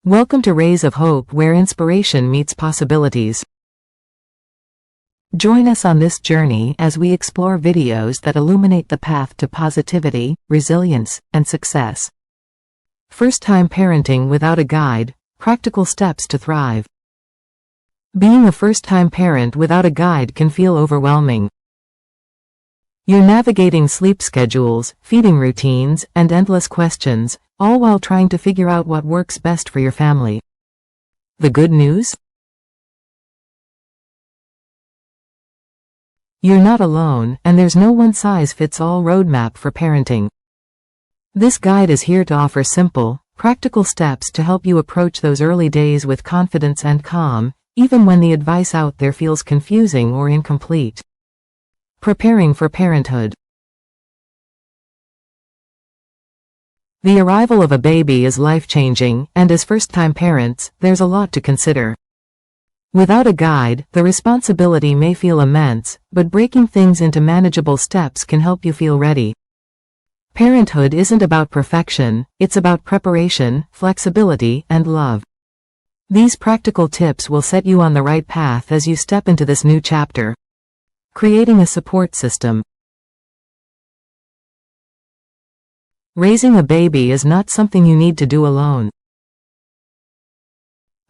Welcome to Rays of Hope, where inspiration meets possibilities. Join us on this journey as we explore videos that illuminate the path to positivity, resilience, and success. First-time parenting without a guide, practical steps to thrive. Being a first-time parent without a guide can feel overwhelming. You're navigating sleep schedules, feeding routines, and endless questions, all while trying to figure out what works best for your family. The good news? You're not alone, and there's no one-size-fits-all roadmap for parenting. This guide is here to offer simple, practical steps to help you approach those early days with confidence and calm, even when the advice out there feels confusing or incomplete. Preparing for parenthood. The arrival of a baby is life-changing, and as first-time parents, there's a lot to consider. Without a guide, the responsibility may feel immense, but breaking things into manageable steps can help you feel ready. Parenthood isn't about perfection, it's about preparation, flexibility, and love. These practical tips will set you on the right path as you step into this new chapter. Creating a support system. Raising a baby is not something you need to do alone.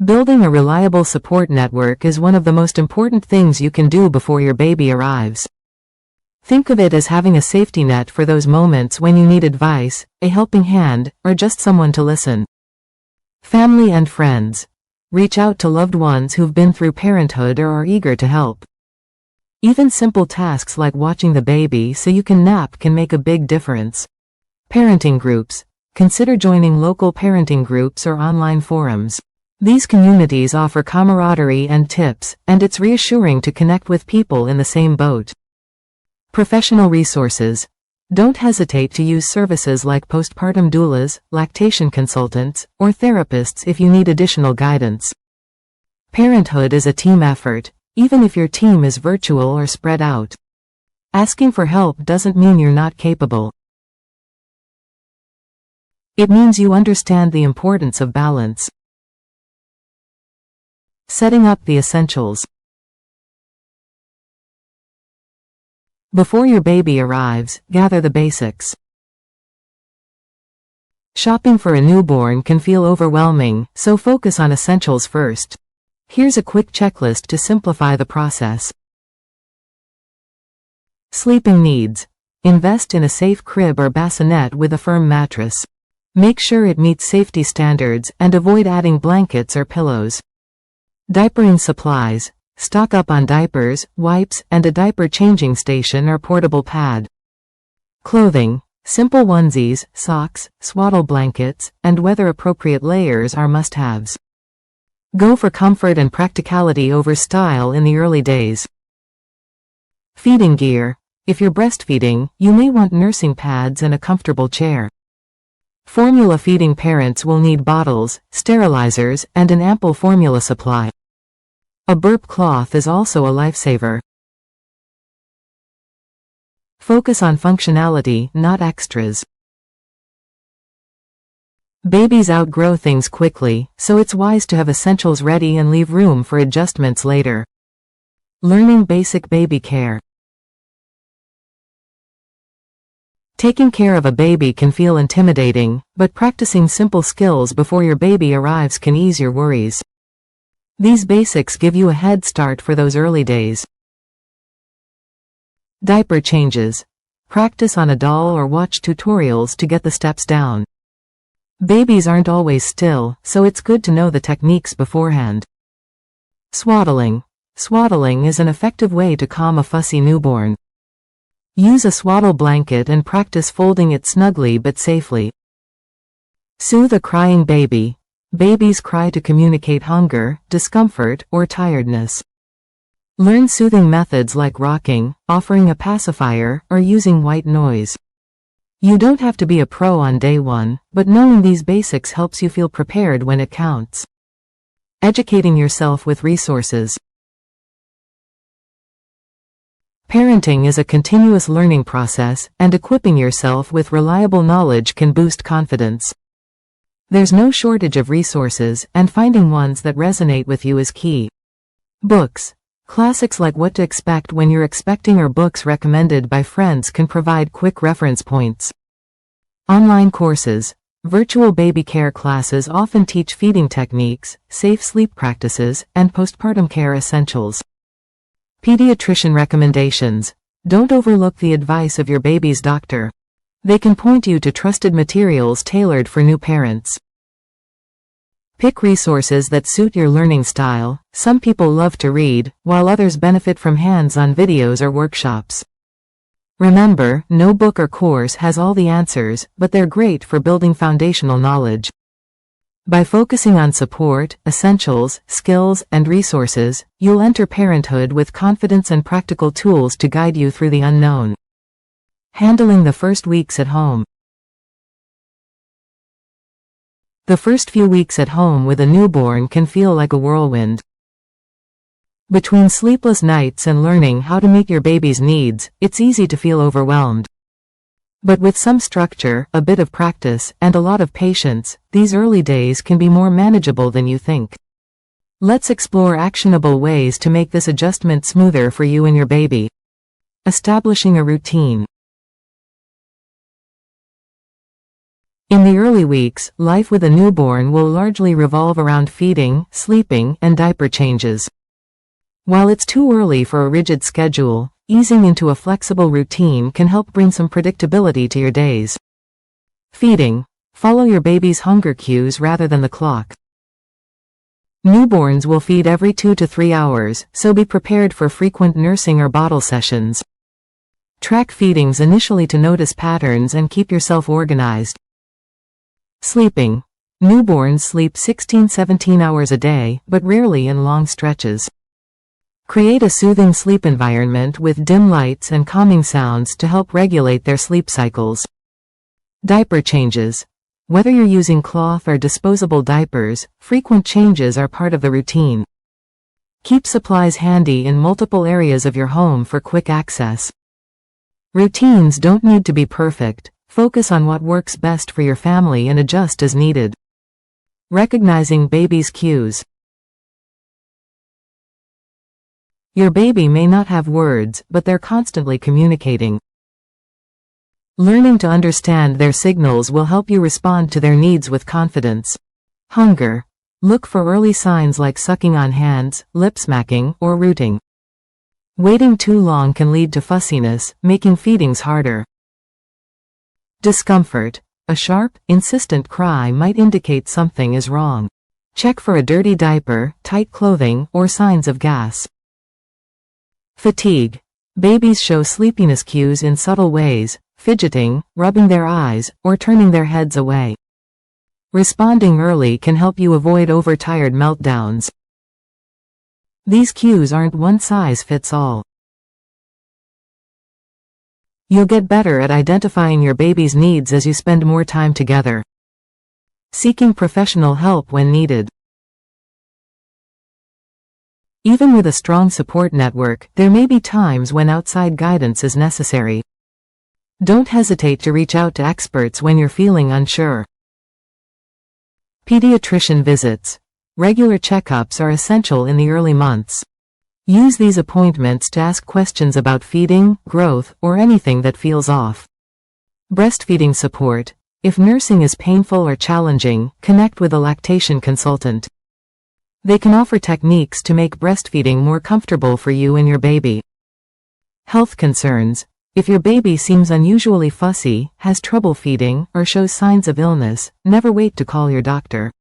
Building a reliable support network is one of the most important things you can do before your baby arrives. Think of it as having a safety net for those moments when you need advice, a helping hand, or just someone to listen. Family and friends. Reach out to loved ones who've been through parenthood or are eager to help. Even simple tasks like watching the baby so you can nap can make a big difference. Parenting groups. Consider joining local parenting groups or online forums. These communities offer camaraderie and tips, and it's reassuring to connect with people in the same boat. Professional resources. Don't hesitate to use services like postpartum doulas, lactation consultants, or therapists if you need additional guidance. Parenthood is a team effort, even if your team is virtual or spread out. Asking for help doesn't mean you're not capable. It means you understand the importance of balance. Setting up the essentials. Before your baby arrives, gather the basics. Shopping for a newborn can feel overwhelming, so focus on essentials first. Here's a quick checklist to simplify the process. Sleeping needs. Invest in a safe crib or bassinet with a firm mattress. Make sure it meets safety standards and avoid adding blankets or pillows. Diapering supplies. Stock up on diapers, wipes, and a diaper changing station or portable pad. Clothing. Simple onesies, socks, swaddle blankets, and weather-appropriate layers are must-haves. Go for comfort and practicality over style in the early days. Feeding gear. If you're breastfeeding, you may want nursing pads and a comfortable chair. Formula feeding parents will need bottles, sterilizers, and an ample formula supply. A burp cloth is also a lifesaver. Focus on functionality, not extras. Babies outgrow things quickly, so it's wise to have essentials ready and leave room for adjustments later. Learning basic baby care. Taking care of a baby can feel intimidating, but practicing simple skills before your baby arrives can ease your worries. These basics give you a head start for those early days. Diaper changes. Practice on a doll or watch tutorials to get the steps down. Babies aren't always still, so it's good to know the techniques beforehand. Swaddling. Swaddling is an effective way to calm a fussy newborn. Use a swaddle blanket and practice folding it snugly but safely. Soothe a crying baby. Babies cry to communicate hunger, discomfort, or tiredness. Learn soothing methods like rocking, offering a pacifier, or using white noise. You don't have to be a pro on day one, but knowing these basics helps you feel prepared when it counts. Educating yourself with resources. Parenting is a continuous learning process, and equipping yourself with reliable knowledge can boost confidence. There's no shortage of resources, and finding ones that resonate with you is key. Books. Classics like What to Expect When You're Expecting or books recommended by friends can provide quick reference points. Online courses. Virtual baby care classes often teach feeding techniques, safe sleep practices, and postpartum care essentials. Pediatrician recommendations. Don't overlook the advice of your baby's doctor. They can point you to trusted materials tailored for new parents. Pick resources that suit your learning style. Some people love to read, while others benefit from hands-on videos or workshops. Remember, no book or course has all the answers, but they're great for building foundational knowledge. By focusing on support, essentials, skills, and resources, you'll enter parenthood with confidence and practical tools to guide you through the unknown. Handling the first weeks at home. The first few weeks at home with a newborn can feel like a whirlwind. Between sleepless nights and learning how to meet your baby's needs, it's easy to feel overwhelmed. But with some structure, a bit of practice, and a lot of patience, these early days can be more manageable than you think. Let's explore actionable ways to make this adjustment smoother for you and your baby. Establishing a routine. In the early weeks, life with a newborn will largely revolve around feeding, sleeping, and diaper changes. While it's too early for a rigid schedule, easing into a flexible routine can help bring some predictability to your days. Feeding. Follow your baby's hunger cues rather than the clock. Newborns will feed every 2 to 3 hours, so be prepared for frequent nursing or bottle sessions. Track feedings initially to notice patterns and keep yourself organized. Sleeping. Newborns sleep 16-17 hours a day, but rarely in long stretches. Create a soothing sleep environment with dim lights and calming sounds to help regulate their sleep cycles. Diaper changes. Whether you're using cloth or disposable diapers, frequent changes are part of the routine. Keep supplies handy in multiple areas of your home for quick access. Routines don't need to be perfect. Focus on what works best for your family and adjust as needed. Recognizing baby's cues. Your baby may not have words, but they're constantly communicating. Learning to understand their signals will help you respond to their needs with confidence. Hunger. Look for early signs like sucking on hands, lip smacking, or rooting. Waiting too long can lead to fussiness, making feedings harder. Discomfort. A sharp, insistent cry might indicate something is wrong. Check for a dirty diaper, tight clothing, or signs of gas. Fatigue. Babies show sleepiness cues in subtle ways, fidgeting, rubbing their eyes, or turning their heads away. Responding early can help you avoid overtired meltdowns. These cues aren't one size fits all. You'll get better at identifying your baby's needs as you spend more time together. Seeking professional help when needed. Even with a strong support network, there may be times when outside guidance is necessary. Don't hesitate to reach out to experts when you're feeling unsure. Pediatrician visits. Regular checkups are essential in the early months. Use these appointments to ask questions about feeding, growth, or anything that feels off. Breastfeeding support. If nursing is painful or challenging, connect with a lactation consultant. They can offer techniques to make breastfeeding more comfortable for you and your baby. Health concerns. If your baby seems unusually fussy, has trouble feeding, or shows signs of illness, never wait to call your doctor.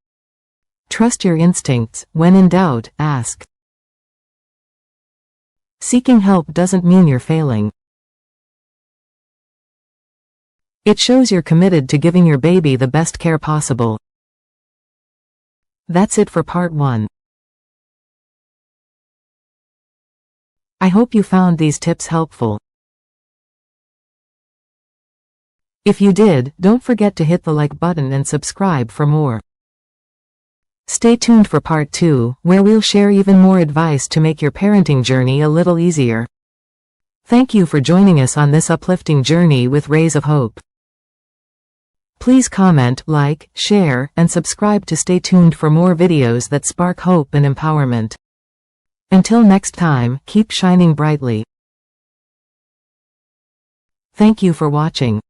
Trust your instincts. When in doubt, ask. Seeking help doesn't mean you're failing. It shows you're committed to giving your baby the best care possible. That's it for part 1. I hope you found these tips helpful. If you did, don't forget to hit the like button and subscribe for more. Stay tuned for part 2, where we'll share even more advice to make your parenting journey a little easier. Thank you for joining us on this uplifting journey with Rays of Hope. Please comment, like, share, and subscribe to stay tuned for more videos that spark hope and empowerment. Until next time, keep shining brightly. Thank you for watching.